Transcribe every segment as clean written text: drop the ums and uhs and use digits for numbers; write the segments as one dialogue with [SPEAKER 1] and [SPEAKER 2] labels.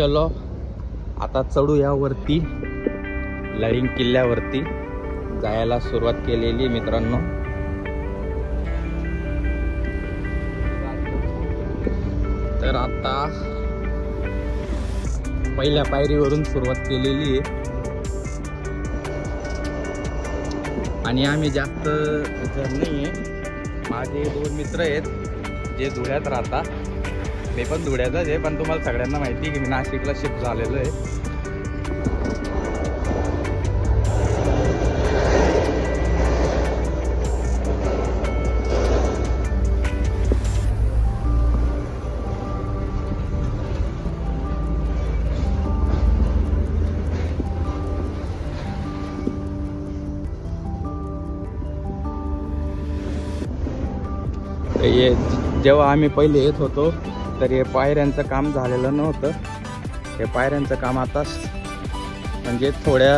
[SPEAKER 1] चलो आता चढू यावरती लळिंग किल्ल्यावरती जायला सुरुवात केलेली मित्रांनो। तर आता पहिल्या पायरीवरून सुरुवात केलेली आहे आणि आम्ही जास्त जण नाहीये। माझे 2 मित्र आहेत जे धुळ्यात राहतात, मी पण धुळ्याचाच आहे, पण तुम्हाला सगळ्यांना माहिती की मी नाशिकला शिफ्ट झालेलो आहे। ये जेव्हा आम्ही पहिले येत होतो तर हे पायऱ्यांचं काम झालेलं नव्हतं। हे पायऱ्यांचं काम आता म्हणजे थोड्या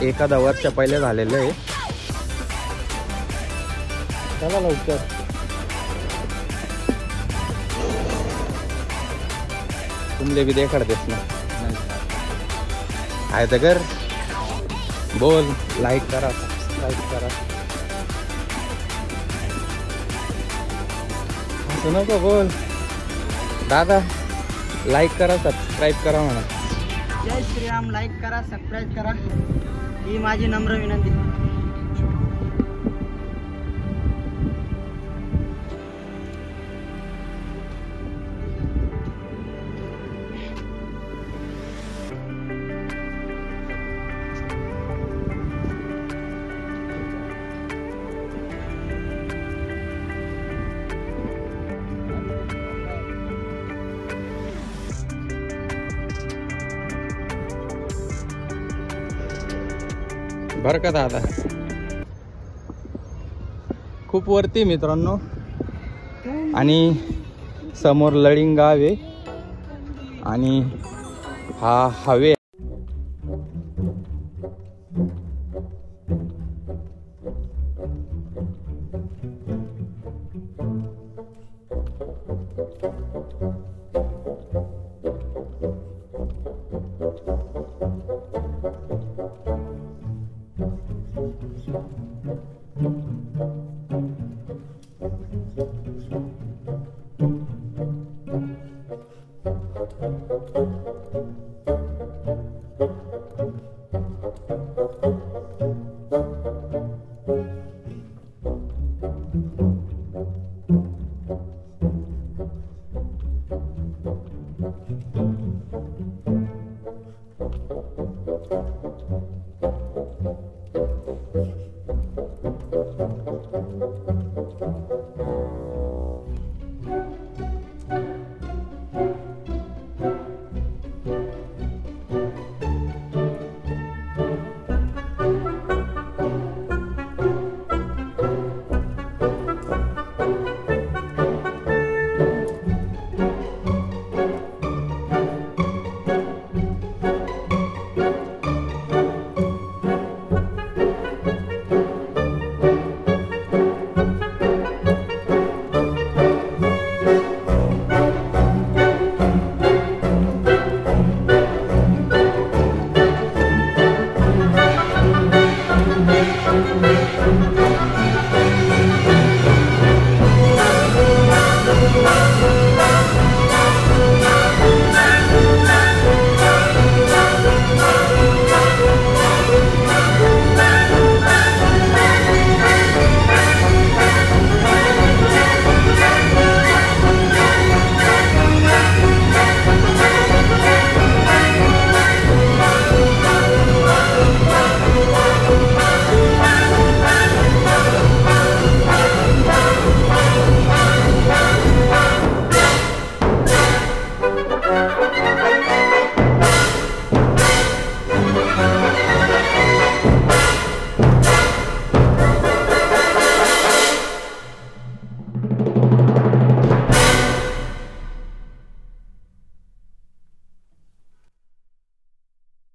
[SPEAKER 1] 1 वर्ष पहिले झालेलं आहे। चला लवकर तुमले भी देखडतेस ना आहे तर कर बोल, लाईक करा, सबस्क्राईब करा, सुनो को बोल दादा, लाईक करा, सबस्क्राईब करा म्हणा।
[SPEAKER 2] जय श्रीराम, लाईक करा, सबस्क्राईब करा, ही माझी नम्र विनंती।
[SPEAKER 1] बर का दादा, खूप वरती मित्रांनो आणि समोर लळिंग गाव आहे आणि हा हवे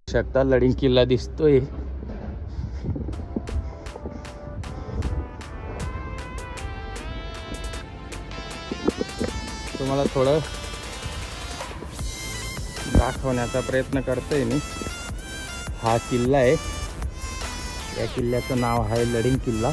[SPEAKER 1] शकता लळिंग किल्ला दिसतोय। तुम्हाला थोडं दाखवण्याचा प्रयत्न करतोय मी. हा किल्ला आहे. या किल्ल्याचं नाव आहे लडिंग किल्ला.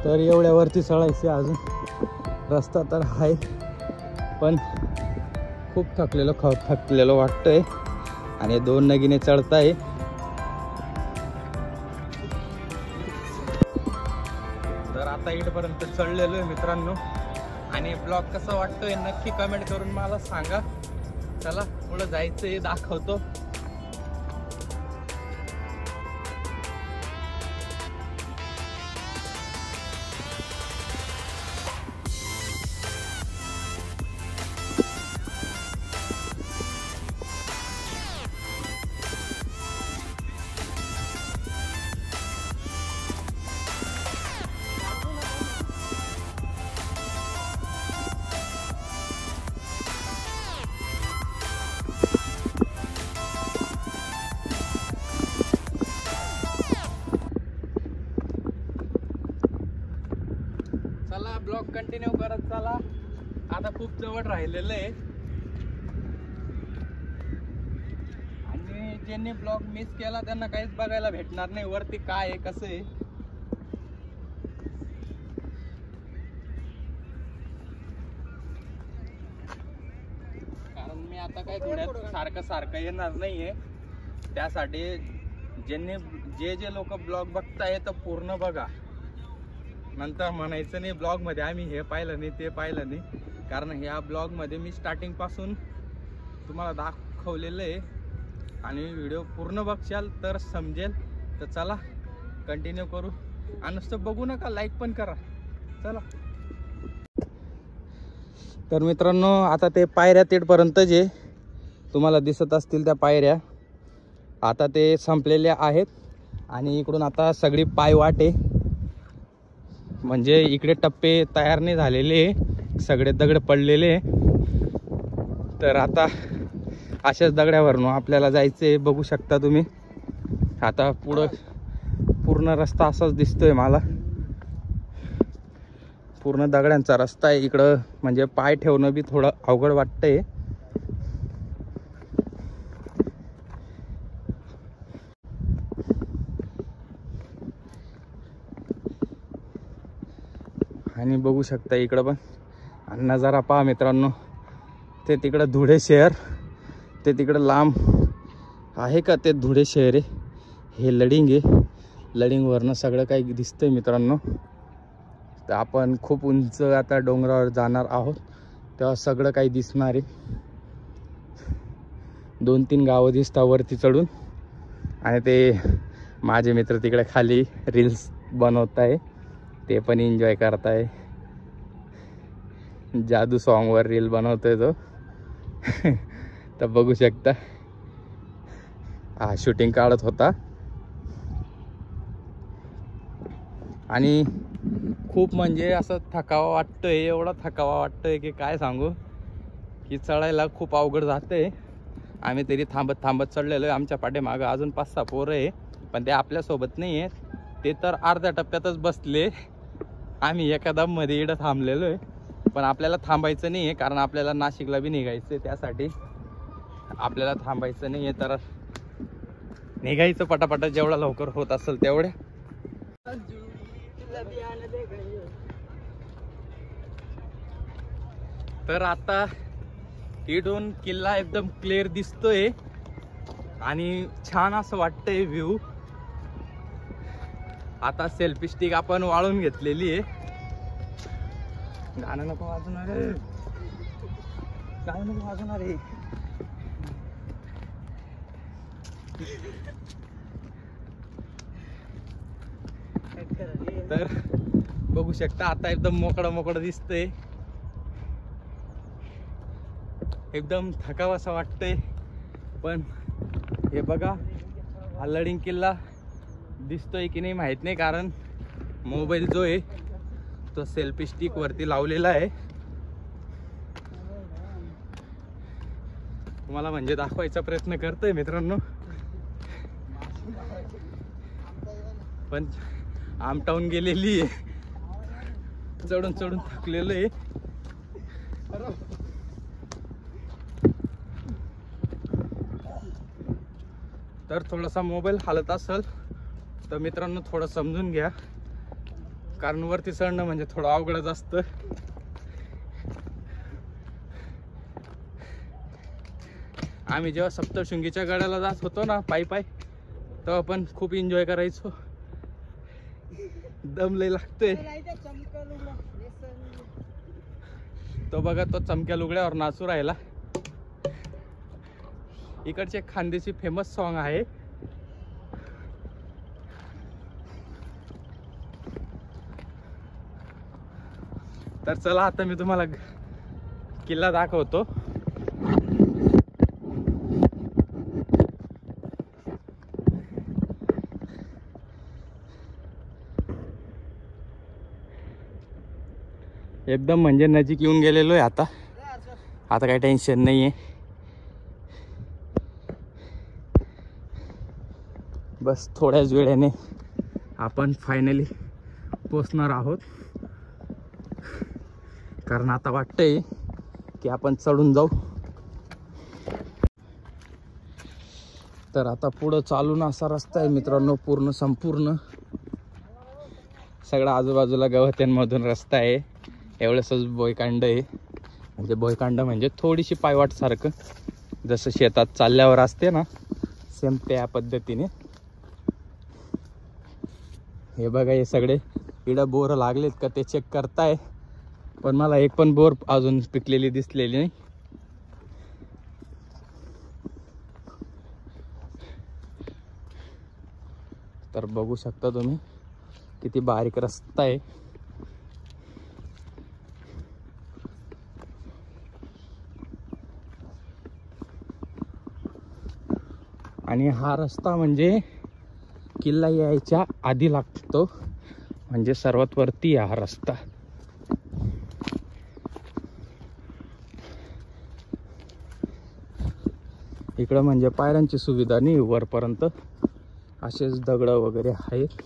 [SPEAKER 1] तर एवढ्यावरती चढायचे अजून रस्ता तर आहे, पण खूप थकलेलो वाटतंय आणि 2 नगीने चढताय. तर आता इथपर्यंत चढलेलो आहे मित्रांनो. आणि ब्लॉग कसा वाटतोय नक्की कमेंट करून मला सांगा. चला पुढं जायचंय, दाखवतो. चला ब्लॉग कंटिन्यू करत चला. आता खूप जवळ राहिलेलं आहे आणि ज्यांनी ब्लॉग मिस केला त्यांना काहीच बघायला भेटणार नाही वरती काय आहे कसं आहे. कारण मी आता काय थोड्यात सारखं येणार नाहीये. त्यासाठी जे लोक ब्लॉग बघताय तर पूर्ण बघा. नंतर म्हणायचं नाही ब्लॉग मध्ये आम्ही हे पाहिलं नाही ते पाहिलं नाही. कारण ह्या ब्लॉग मध्ये मी स्टार्टिंग पासून तुम्हाला दाखवलेलं आहे आणि व्हिडिओ पूर्ण बघशाल तर समजेल. तर चला कंटिन्यू करू. आणि नुसतं बघू नका, लाईक पण करा. चला. तर मित्रांनो आता ते पायऱ्या तिथपर्यंत जे तुम्हाला दिसत असतील त्या पायऱ्या आता ते संपलेल्या आहेत. आणि इकडून आता सगळी पायवाट आहे. म्हणजे इकडे टप्पे तयार नाही झालेले, सगळे दगड पडलेले. तर आता अशाच दगड्यावरून आपल्याला जायचे. बघू शकता तुम्ही. आता पुढं पूर्ण रस्ता असाच दिसतोय मला. पूर्ण दगड्यांचा रस्ता आहे इकडं. म्हणजे पाय ठेवणं बी थोडं अवघड वाटतंय. आणि बघू शकता इकडं पण. आणि नजारा पहा मित्रांनो. ते तिकडं धुळे शहर, ते तिकडं लांब आहे का ते धुळे शहर आहे. हे लडिंग आहे. लडिंगवरनं सगळं काही दिसतंय मित्रांनो. तर आपण खूप उंच आता डोंगरावर जाणार आहोत तेव्हा सगळं काही दिसणार आहे. 2-3 गावं दिसतात वरती चढून. आणि ते माझे मित्र तिकडे खाली रील्स बनवत आहे. ते पण एन्जॉय करताय. जादू सॉन्गवर रील बनवतोय तो. तर बघू शकता. हा शूटिंग काढत होता. आणि खूप म्हणजे असं थकावा वाटतोय. एवढा थकावा वाटतोय की काय सांगू. की चढायला खूप अवघड जातंय. आम्ही तरी थांबत चढलेलो आहे. आमच्या पाठीमागं अजून 5-6 पोरं आहे, पण ते आपल्यासोबत नाही आहेत. ते तर अर्ध्या टप्प्यातच बसले. आम्ही एका दममध्ये इकडं थांबलेलो आहे. पण आपल्याला थांबायचं नाही आहे, कारण आपल्याला नाशिकला बी निघायचं आहे. त्यासाठी आपल्याला थांबायचं नाही आहे. तर निघायचं पटापटा जेवढा लवकर होत असेल तेवढ्या. तर आता इथून किल्ला एकदम क्लिअर दिसतोय आणि छान असं वाटतंय व्ह्यू. आता सेल्फी स्टिक आपण वाळून घेतलेली आहे. गाणं नको वाजवणार आहे, गाणं नको वाजवणार आहे. तर बघू शकता आता एकदम मोकळं दिसतंय. एकदम थकावासा वाटतंय. पण हे बघा हा लडिंग किल्ला दिसतोय की नाही माहित नाही, कारण मोबाईल जो आहे तो सेल्फी स्टिक वरती लावलेला आहे, तुम्हाला म्हणजे दाखवायचा प्रयत्न करतोय मित्रांनो. पण आमटाऊन गेलेली आहे, चढून चढून थकलेलं आहे. तर थोडासा मोबाईल हालत असेल तर मित्रांनो थोडं समजून घ्या, कारण वरती चढणं म्हणजे थोडं अवघडच असतं. आम्ही जेव्हा सप्तशृंगीच्या गडाला जात होतो ना पायी पायी, तेव्हा पण खूप एन्जॉय करायचो. दम लय लागतोय. तो बघा तो चमक्या लुगड्यावर नाचू राहिला. इकडचे खानदेशी फेमस सॉन्ग आहे. तर चला आता मी तुम्हाला किल्ला दाखवतो. एकदम म्हणजे नजीक येऊन गेलेलो आहे आता. आता काही टेन्शन नाही आहे. बस थोड्याच वेळाने आपण फायनली पोचणार आहोत, कारण आता वाटतंय की आपण चढून जाऊ. तर आता पुढं चालून असा रस्ता आहे मित्रांनो, पूर्ण संपूर्ण सगळा आजूबाजूला गवत्यांमधून रस्ता आहे. एवढंसच भोयकांड आहे, म्हणजे भोयकांड म्हणजे थोडीशी पायवाट सारखं, जसं शेतात चालल्यावर असते ना, सेम त्या पद्धतीने. हे बघा हे सगळे इकडं बोर लागलेत का ते चेक करताय, पण मला एक पण बोर अजून पिकलेली दिसलेली नाही. तर बघू शकता तुम्ही किती बारीक रस्ता आहे. आणि हा रस्ता म्हणजे किल्ला यायच्या आधी लागतो, म्हणजे सर्वात वरती आहे हा रस्ता. इकडं म्हणजे पायऱ्यांची सुविधा नाही वरपर्यंत, असेच दगड वगैरे आहेत.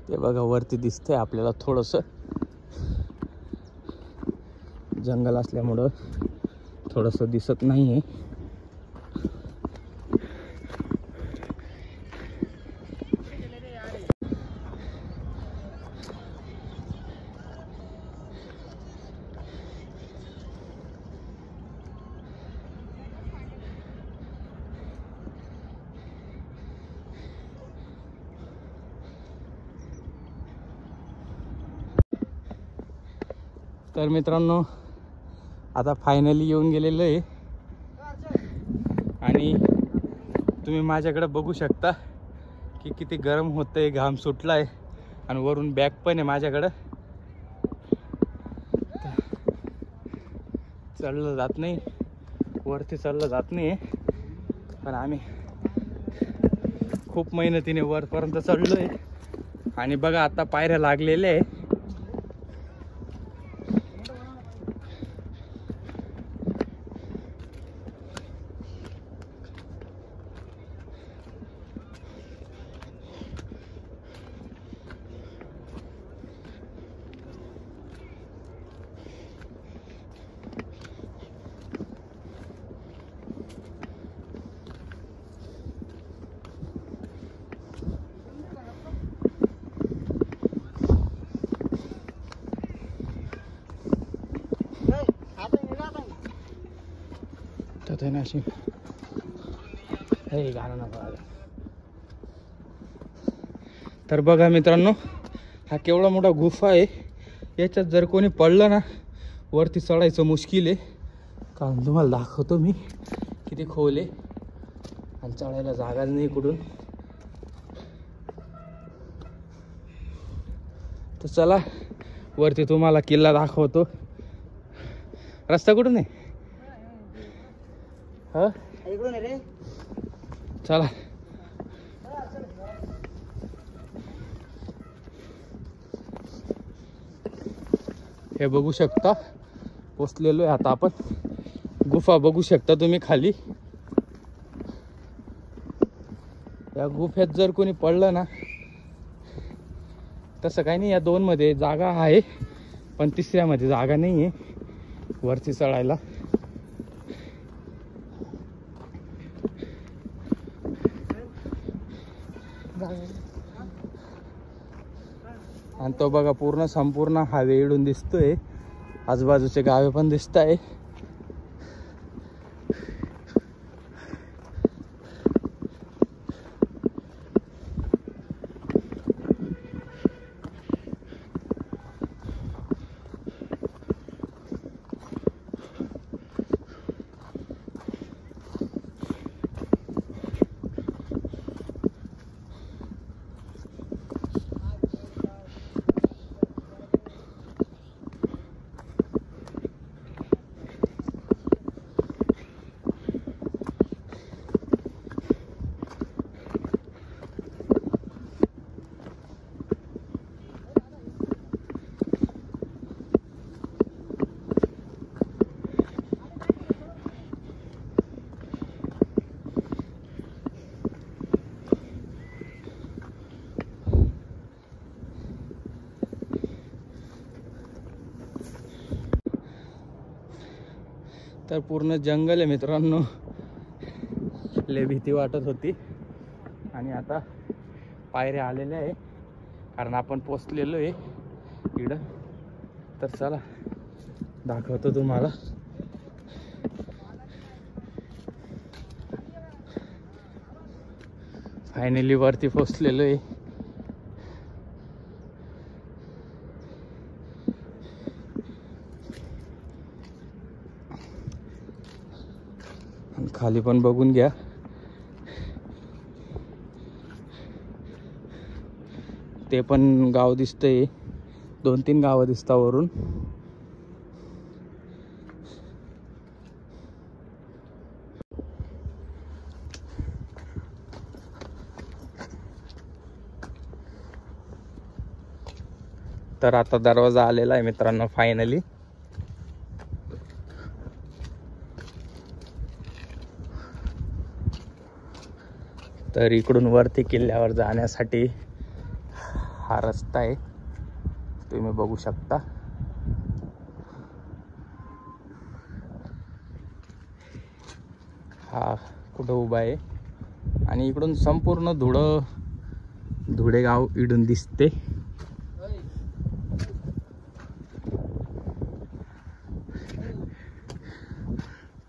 [SPEAKER 1] ते बघा वरती दिसतंय आपल्याला, थोडंसं जंगल असल्यामुळं थोडंसं दिसत नाहीये. तर मित्रांनो आता फायनली येऊन गेलेलो आहे, आणि तुम्ही माझ्याकडे बघू शकता की किती गरम होतंय, घाम सुटलाय, आणि वरून बॅग पण आहे माझ्याकडं. चढलं जात नाही, वरती चढलं जात नाही, पण आम्ही खूप मेहनतीने वरपर्यंत चढलोय. आणि बघा आता पायऱ्या लागलेल्या आहे. तर बघा मित्रांनो, हा केवढा मोठा गुफा आहे. याच्यात जर कोणी पडलं ना वरती चढायचं मुश्किल आहे, कारण तुम्हाला दाखवतो मी किती खोल आहे आणि चढायला जागा नाही कुठून. तर चला वरती तुम्हाला किल्ला दाखवतो. रस्ता कुठून आहे? हा
[SPEAKER 2] इकडून रे.
[SPEAKER 1] चला. हे बघू शकता, पोचलेलो आहे आता आपण. गुफा बघू शकता तुम्ही खाली. या गुफेत जर कोणी पडलं ना, तसं काही नाही. या 2 मध्ये जागा आहे, पण 3ऱ्या मध्ये जागा नाही आहे वरती चढायला. आणि तो बघा पूर्ण संपूर्ण हायवे इडून दिसतोय, आजूबाजूचे गावे पण दिसत आहे. तर पूर्ण जंगल आहे मित्रांनो. लय भीती वाटत होती आणि आता पायऱ्या आलेल्या आहे, कारण आपण पोचलेलो आहे इकडं. तर चला दाखवतो तुम्हाला. फायनली वरती पोचलेलो आहे. खाली पण बघून घ्या. ते पण गाव दिसतंय, 2-3 गावं दिसता वरून. तर आता दरवाजा आलेला आहे मित्रांनो फायनली. तर इकडून वरती किल्ल्यावर जाण्यासाठी हा रस्ता आहे, तुम्ही बघू शकता. हा कुठं उभा आहे आणि इकडून संपूर्ण धुळे गाव इडून दिसते.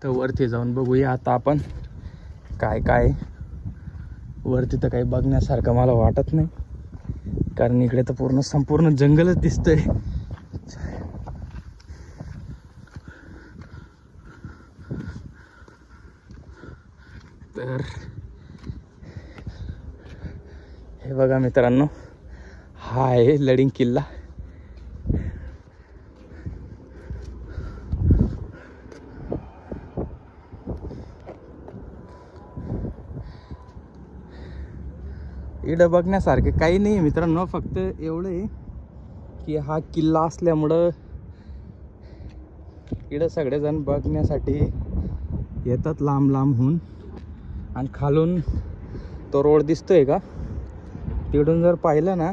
[SPEAKER 1] तर वरती जाऊन बघूया आता आपण काय काय. वरती तर काही बघण्यासारखं मला वाटत नाही, कारण इकडे तर संपूर्ण जंगलच दिसतंय. तर हे बघा मित्रांनो, हा आहे लडिंग किल्ला. इकडं बघण्यासारखे काही नाही मित्रांनो, फक्त एवढं आहे की हा किल्ला असल्यामुळं इकडं सगळेजण बघण्यासाठी येतात लांब लांबहून. आणि खालून तो रोड दिसतोय का, तिकडून जर पाहिलं ना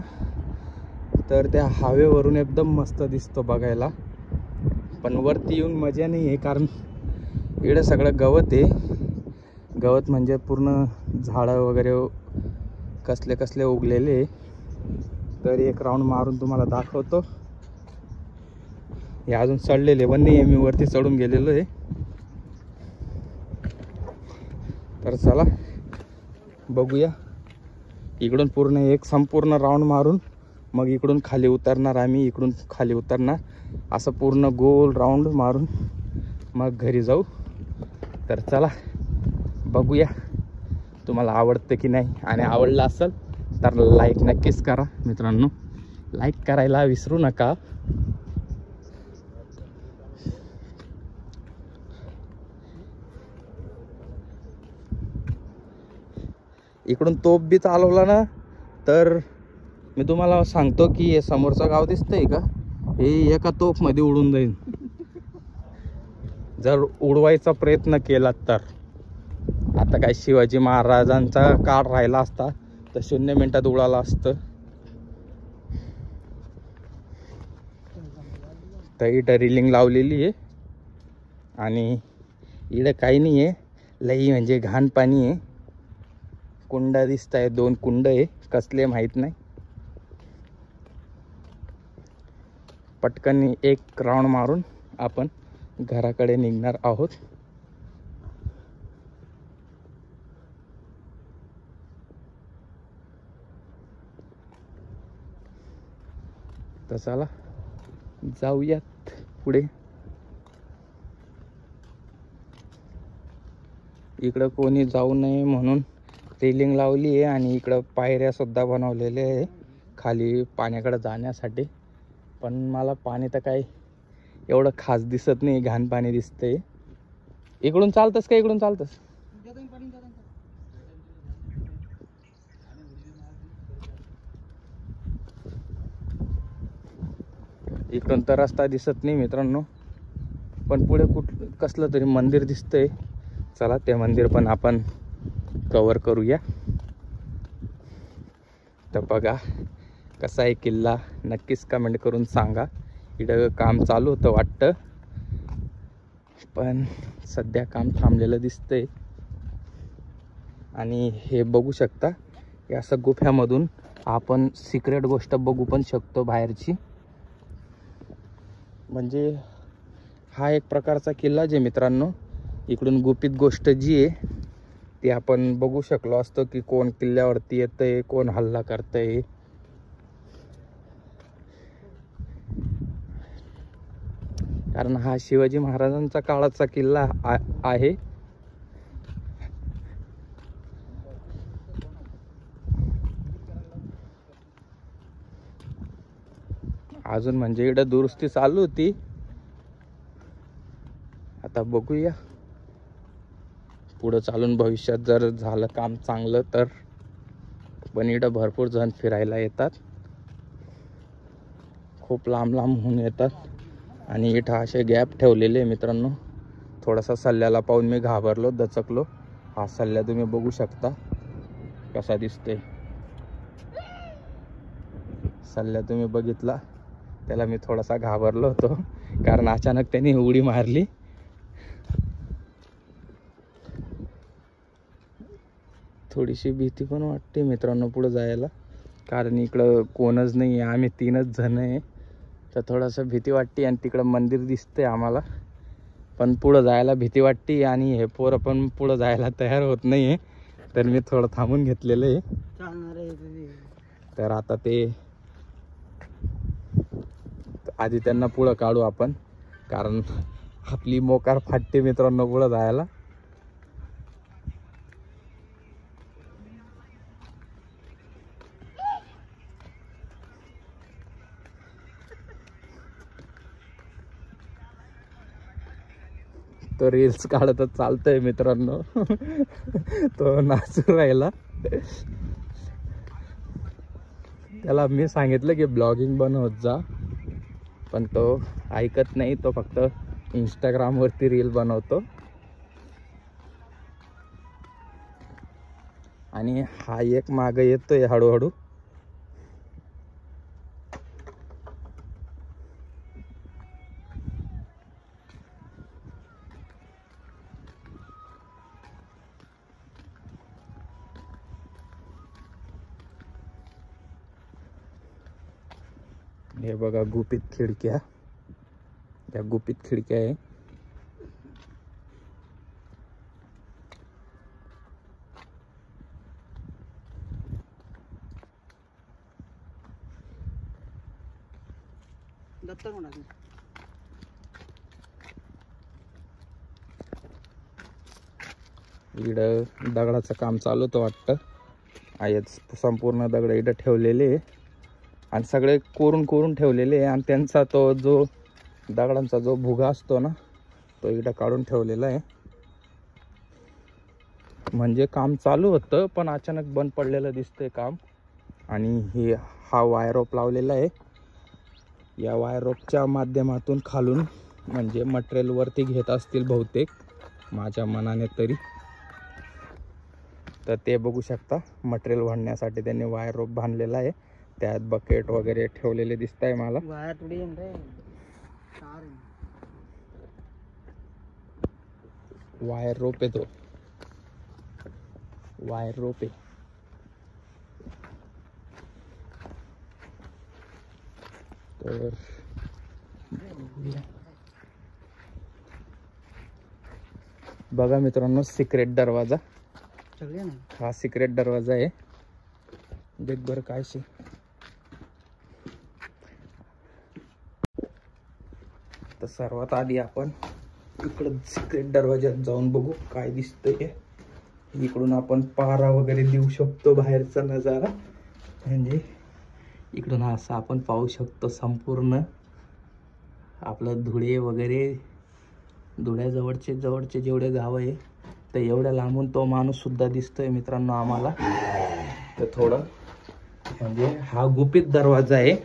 [SPEAKER 1] तर त्या हायवेवरून एकदम मस्त दिसतो बघायला. पण वरती येऊन मजा नाही आहे, कारण इकडं सगळं गवत आहे. गवत म्हणजे पूर्ण झाडं वगैरे कसले कसले उगलेले. तर एक राऊंड मारून तुम्हाला दाखवतो. हे अजून चढलेले पण नाही आहे, मी वरती चढून गेलेलो आहे. तर चला बघूया. इकडून पूर्ण एक संपूर्ण राऊंड मारून मग इकडून खाली उतरणार आम्ही, इकडून खाली उतरणार, असं पूर्ण गोल राऊंड मारून मग घरी जाऊ. तर चला बघूया तुम्हाला आवडतं की नाही, आणि आवडलं असेल तर लाईक नक्कीच करा मित्रांनो, लाईक करायला विसरू नका. इकडून तोप बी चालवला ना तर मी तुम्हाला सांगतो की हे समोरचं गाव दिसतंय का, हे एका तोफमध्ये उडून जाईल जर उडवायचा प्रयत्न केला तर. आता काय शिवाजी महाराजांचा काळ राहिला असता तर 0 मिनिटात उडाला असतं. तर इथं रिलिंग लावलेली आहे आणि इकडे काही नाही आहे, लई म्हणजे घाण पाणी आहे. कुंड दिसत आहे, 2 कुंड आहे, कसले माहीत नाही. पटकन एक राऊंड मारून आपण घराकडे निघणार आहोत. तर चला जाऊयात पुढे. इकडं कोणी जाऊ नये म्हणून रेलिंग लावली आहे आणि इकडं पायऱ्या सुद्धा बनवलेल्या आहे खाली पाण्याकडे जाण्यासाठी. पण मला पाणी तर काही एवढं खास दिसत नाही, घाण पाणी दिसतंय. इकडून चालतंस का, इकडून चालतंस? इकडून तर रस्ता दिसत नाही मित्रांनो, पण पुढे कसलं तरी मंदिर दिसतंय. चला ते मंदिर पण आपण कव्हर करूया. तर बघा कसा आहे किल्ला, नक्कीच कमेंट करून सांगा. इकडं काम चालू होतं वाटतं, पण सध्या काम थांबलेलं दिसतंय. आणि हे बघू शकता, या असं गुफ्यामधून आपण सिक्रेट गोष्ट बघू पण शकतो बाहेरची. म्हणजे हा एक प्रकारचा किल्ला जे मित्रांनो, इकडून गुपित गोष्ट जी आहे ती आपण बघू शकलो असतो की कोण किल्ल्यावरती येतंय, कोण हल्ला करतंय. कारण हा शिवाजी महाराजांचा काळाचा किल्ला आहे. अजून म्हणजे इकडे दुरुस्ती चालू होती, आता बघूया पुढं चालून भविष्यात जर झालं काम चांगलं तर. पण इकडं भरपूर जण फिरायला येतात, खूप लांब लांबहून येतात. आणि इथं असे गॅप ठेवलेले मित्रांनो. थोडासा सल्ल्याला पाहून मी घाबरलो, दचकलो. हा सल्ला तुम्ही बघू शकता कसा दिसते. सल्ला तुम्ही बघितला, त्याला मी थोडासा घाबरलो होतो कारण अचानक त्यांनी उडी मारली. थोडीशी भीती पण वाटते मित्रांनो पुढे जायला, कारण इकडं कोणच नाही आहे, आम्ही 3च जण आहे. तर थोडंसं भीती वाटते. आणि तिकडं मंदिर दिसतंय आम्हाला, पण पुढं जायला भीती वाटते. आणि हे पोरं पण पुढं जायला तयार होत नाही आहे, तर मी थोडं थांबून घेतलेलं आहे. तर आता ते आधी त्यांना पुढं काढू आपण, कारण आपली मोकार फाटते मित्रांनो पुढं जायला. तो रील्स काढतच चालतोय मित्रांनो. तो नाचू राहिला. त्याला मी सांगितलं की ब्लॉगिंग बनवत जा, पण तो ऐकत नाही. तो फक्त इंस्टाग्रामवरती रील बनवतो. आणि हा एक मागे येतोय हळूहळू. हे बघा गुपित खिडक्या, या गुपित खिडक्या आहे.
[SPEAKER 2] दत्तर म्हणा तू.
[SPEAKER 1] इकडं दगडाचं काम चालू होतं वाटतं. आहेच संपूर्ण दगड इकडं ठेवलेले आहे आणि सगळे कोरून ठेवलेले आहे आणि त्यांचा तो जो दगडांचा जो भुगा असतो ना तो इकडं काढून ठेवलेला आहे. म्हणजे काम चालू होतं पण अचानक बंद पडलेलं दिसतंय काम. आणि हा वायर रोप लावलेला आहे. या वायर रोपच्या माध्यमातून खालून म्हणजे मटेरियल वरती घेत असतील बहुतेक माझ्या मनाने तरी. तर ते बघू शकता मटेरियल वाढण्यासाठी त्यांनी वायर रोप बांधलेला आहे. त्यात बकेट वगैरे ठेवलेले दिसत आहे मला.
[SPEAKER 2] वायर थोडी रे तार
[SPEAKER 1] वायर रोप आहे तो. वायर रोप आहे. तर बघा मित्रांनो सिक्रेट दरवाजा.
[SPEAKER 2] सगळे ना
[SPEAKER 1] हा सिक्रेट दरवाजा आहे. देख बरं काय शे. तर सर्वात आधी आपण इकडं सिक्रेट दरवाज्यात जाऊन बघू काय दिसतंय. इकडून आपण पारा वगैरे देऊ शकतो. बाहेरचा नजारा म्हणजे इकडून असं आपण पाहू शकतो संपूर्ण आपलं धुळे वगैरे. धुळ्याजवळचे जेवढे गाव आहे तर एवढ्या लांबून तो माणूस सुद्धा दिसतोय मित्रांनो आम्हाला. तर थोडं म्हणजे हा गुपित दरवाजा आहे.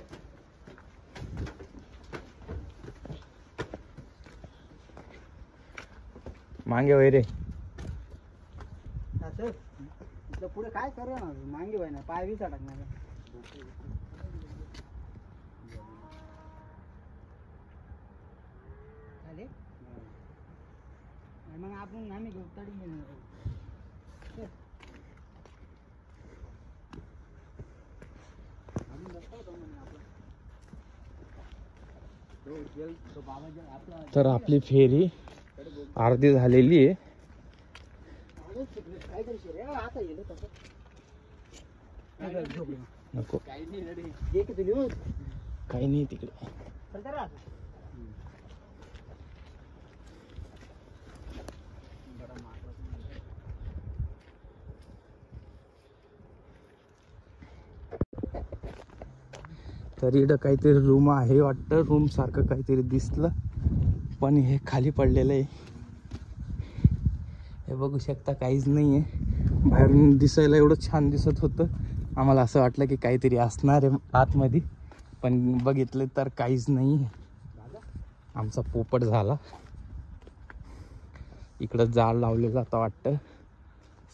[SPEAKER 1] मागे वैरे
[SPEAKER 2] इथलं पुढे काय करू ना मांगी बाई ना पाय बी टाकणार. मग आपण आम्ही घेऊ तडी
[SPEAKER 1] तर आपली फेरी अर्धी झालेली आहे. नको काही नाही तिकडे. तर इकडं काहीतरी रूम आहे वाटतं. रूम सारखं काहीतरी दिसलं पण हे खाली पडलेलं आहे. हे बघू शकता काहीच नाही आहे. बाहेरून दिसायला एवढं छान दिसत होतं. आम्हाला असं वाटलं की काहीतरी असणार आहे आतमध्ये पण बघितलं तर काहीच नाही. आमचा पोपट झाला. इकडं जाळ लावलेलं जातं वाटतं.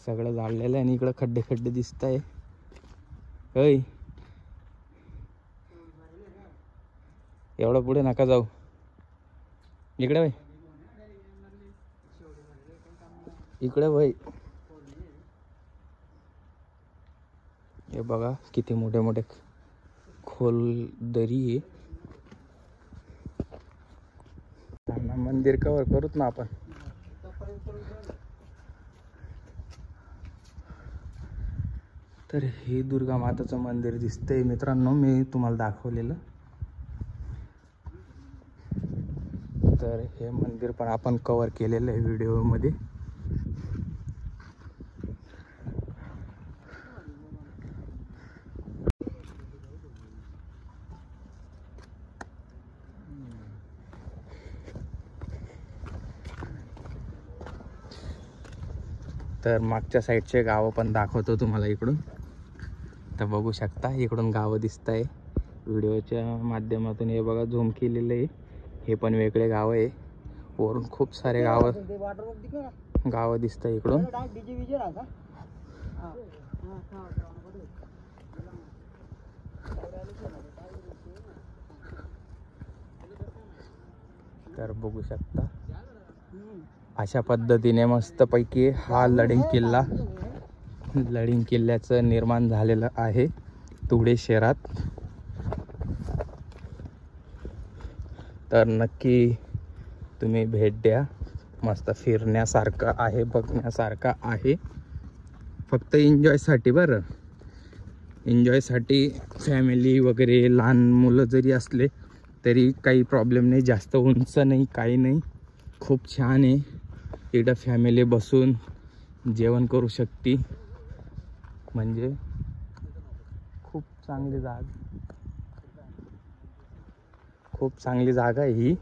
[SPEAKER 1] सगळं जाळलेलं आहे आणि इकडं खड्डे दिसत आहे. होय एवढं पुढे नका जाऊ. इकडे वय इकडे वय. हे बघा किती मोठे खोल दरी आहे. मंदिर कव्हर करूत ना आपण. तर हे दुर्गा माताचं मंदिर दिसतंय मित्रांनो मी तुम्हाला दाखवलेलं. तर हे मंदिर पण आपण कव्हर केलेलं आहे व्हिडिओमध्ये. तर मागच्या साईडचे गावं पण दाखवतो तुम्हाला इकडून. तर बघू शकता इकडून गावं दिसत आहे व्हिडिओच्या माध्यमातून. हे बघा झूम केलेलं आहे. हे पण वेगळे गाव आहे. वरून खूप सारे गावं दिसत आहे इकडून. तर बघू शकता अशा पद्धतीने मस्तपैकी हा लडिंग किल्ल्याचं निर्माण झालेलं आहे धुळे शहरात. तर नक्की तुम्ही भेट द्या. मस्त फिरण्यासारखं आहे, बघण्यासारखं आहे. फक्त एन्जॉयसाठी बरं. एन्जॉयसाठी फॅमिली वगैरे लहान मुलं जरी असले तरी काही प्रॉब्लेम नाही, जास्त उंच नाही काही नाही, खूप छान आहे. इकडं फॅमिली बसून जेवण करू शकते, म्हणजे खूप चांगली जागा आहे ही.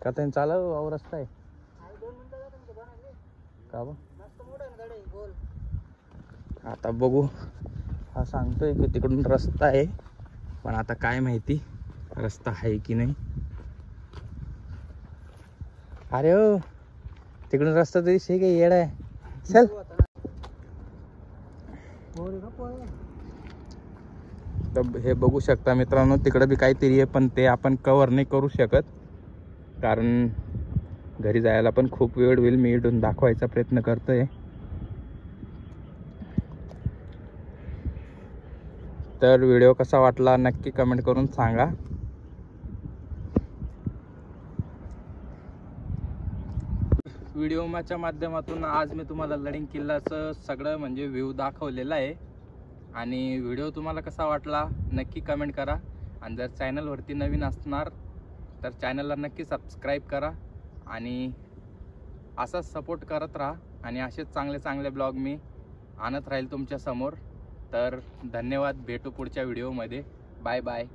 [SPEAKER 1] का त्यांनी चालव अहो रस्ता आहे का बा? आता बघू, हा सांगतोय की तिकडून रस्ता आहे, पण आता काय माहिती रस्ता आहे की नाही. अरे हो, तिकडून रस्ता तरी शे काही येडा आहे. चल तर हे बघू शकता मित्रांनो, तिकडे बी काहीतरी आहे, पण ते आपण कव्हर नाही करू शकत, कारण घरी जायला पण खूप वेळ होईल. मी इथून दाखवायचा प्रयत्न करतोय. तर व्हिडिओ कसा वाटला नक्की कमेंट करून सांगा. व्हिडिओच्या माध्यमातून आज मी तुम्हाला लडिंग किल्ल्याचं सगळं म्हणजे व्ह्यू दाखवलेला आहे. आणि व्हिडिओ तुम्हाला कसा वाटला नक्की कमेंट करा. आणि जर चॅनलवरती नवीन असणार तर चॅनलला नक्की सबस्क्राईब करा आणि असाच सपोर्ट करत राहा. आणि असेच चांगले चांगले ब्लॉग मी आणत राहील तुमच्या समोर. तर धन्यवाद, भेटू पुढच्या व्हिडिओमध्ये. Bye bye.